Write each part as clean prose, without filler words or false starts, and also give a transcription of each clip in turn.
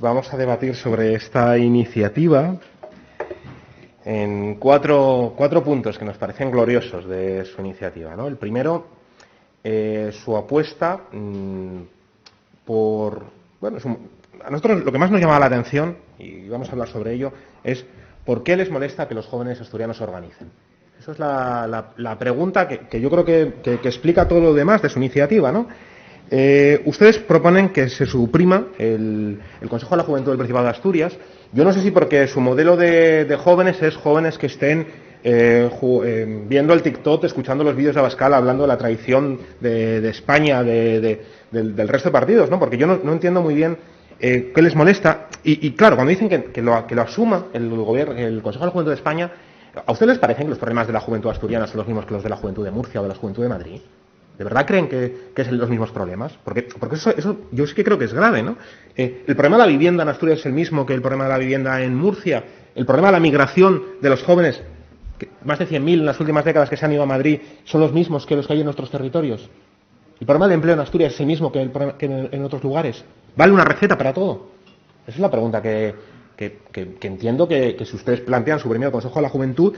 Vamos a debatir sobre esta iniciativa en cuatro puntos que nos parecen gloriosos de su iniciativa, ¿no? El primero, su apuesta por... Bueno, a nosotros lo que más nos llama la atención, y vamos a hablar sobre ello, es ¿por qué les molesta que los jóvenes asturianos se organicen? Esa es la pregunta que yo creo que explica todo lo demás de su iniciativa, ¿no? Ustedes proponen que se suprima el Consejo de la Juventud del Principado de Asturias. Yo no sé si porque su modelo de jóvenes es jóvenes que estén viendo el TikTok, escuchando los vídeos de Abascal, hablando de la traición de España, del resto de partidos, ¿no? Porque yo no entiendo muy bien qué les molesta. Y claro, cuando dicen que lo asuma el Consejo de la Juventud de España, ¿a ustedes les parecen que los problemas de la juventud asturiana son los mismos que los de la juventud de Murcia o de la juventud de Madrid? ¿De verdad creen que son los mismos problemas? Porque eso yo sí que creo que es grave, ¿no? El problema de la vivienda en Asturias es el mismo que el problema de la vivienda en Murcia. El problema de la migración de los jóvenes, más de 100.000 en las últimas décadas que se han ido a Madrid, son los mismos que los que hay en nuestros territorios. El problema del empleo en Asturias es el mismo que en otros lugares. ¿Vale una receta para todo? Esa es la pregunta que entiendo que si ustedes plantean suprimir el Consejo de la Juventud,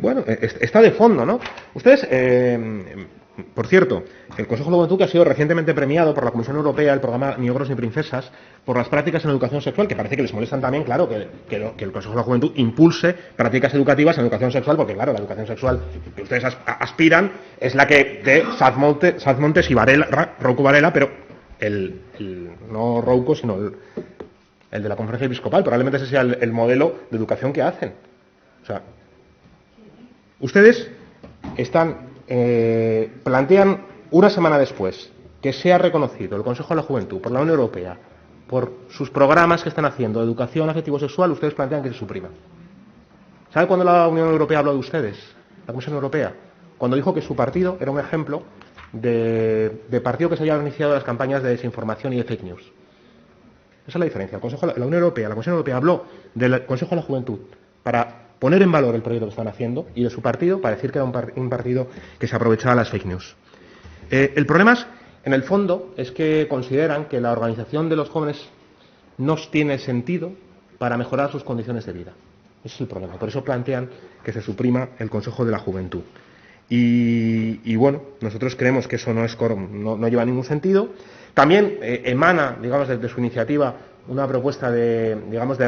bueno, está de fondo, ¿no? Ustedes... por cierto, el Consejo de la Juventud, que ha sido recientemente premiado por la Comisión Europea, el programa Ni ogros ni princesas, por las prácticas en educación sexual, que parece que les molestan también, claro, que el Consejo de la Juventud impulse prácticas educativas en educación sexual, porque claro, la educación sexual que ustedes aspiran es la que de Saz Montes y Rouco Varela, pero no Rouco, sino el de la Conferencia Episcopal. Probablemente ese sea el modelo de educación que hacen. O sea, ustedes plantean una semana después que sea reconocido el Consejo de la Juventud por la Unión Europea por sus programas que están haciendo de educación afectivo-sexual. Ustedes plantean que se suprima. ¿Sabe cuándo la Unión Europea habló de ustedes? La Comisión Europea. Cuando dijo que su partido era un ejemplo de partido que se había iniciado las campañas de desinformación y de fake news. Esa es la diferencia. La Unión Europea, la Comisión Europea habló del Consejo de la Juventud para poner en valor el proyecto que están haciendo, y de su partido para decir que era un partido que se aprovechaba de las fake news. El problema es, en el fondo, es que consideran que la organización de los jóvenes no tiene sentido para mejorar sus condiciones de vida. Ese es el problema. Por eso plantean que se suprima el Consejo de la Juventud. Y bueno, nosotros creemos que eso no lleva ningún sentido. También emana, digamos, de su iniciativa una propuesta de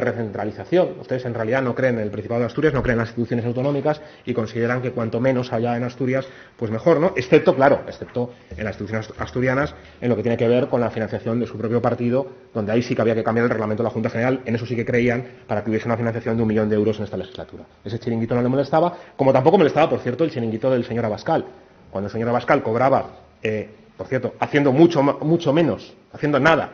recentralización. Ustedes en realidad no creen en el Principado de Asturias, no creen en las instituciones autonómicas y consideran que cuanto menos haya en Asturias, pues mejor, ¿no? Excepto en las instituciones asturianas, en lo que tiene que ver con la financiación de su propio partido, donde ahí sí que había que cambiar el reglamento de la Junta General. En eso sí que creían, para que hubiese una financiación de 1 millón de euros en esta legislatura. Ese chiringuito no le molestaba, como tampoco molestaba, por cierto, el chiringuito del señor Abascal. Cuando el señor Abascal cobraba, por cierto, haciendo mucho menos, haciendo nada,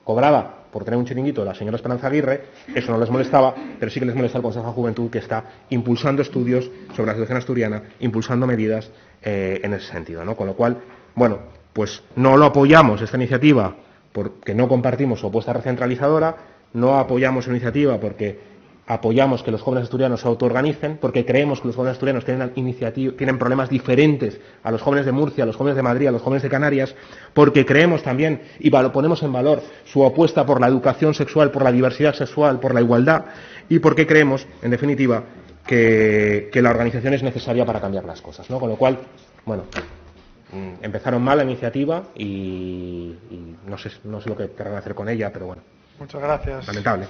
cobraba por tener un chiringuito de la señora Esperanza Aguirre, eso no les molestaba, pero sí que les molesta el Consejo de Juventud, que está impulsando estudios sobre la situación asturiana, impulsando medidas en ese sentido, ¿no? Con lo cual, bueno, pues no lo apoyamos esta iniciativa porque no compartimos su apuesta recentralizadora, no apoyamos su iniciativa porque apoyamos que los jóvenes asturianos se autoorganicen, porque creemos que los jóvenes asturianos tienen problemas diferentes a los jóvenes de Murcia, a los jóvenes de Madrid, a los jóvenes de Canarias, porque creemos también y ponemos en valor su apuesta por la educación sexual, por la diversidad sexual, por la igualdad, y porque creemos, en definitiva, que la organización es necesaria para cambiar las cosas, ¿no? Con lo cual, bueno, empezaron mal la iniciativa y no sé lo que querrán hacer con ella, pero bueno. Muchas gracias. Lamentable.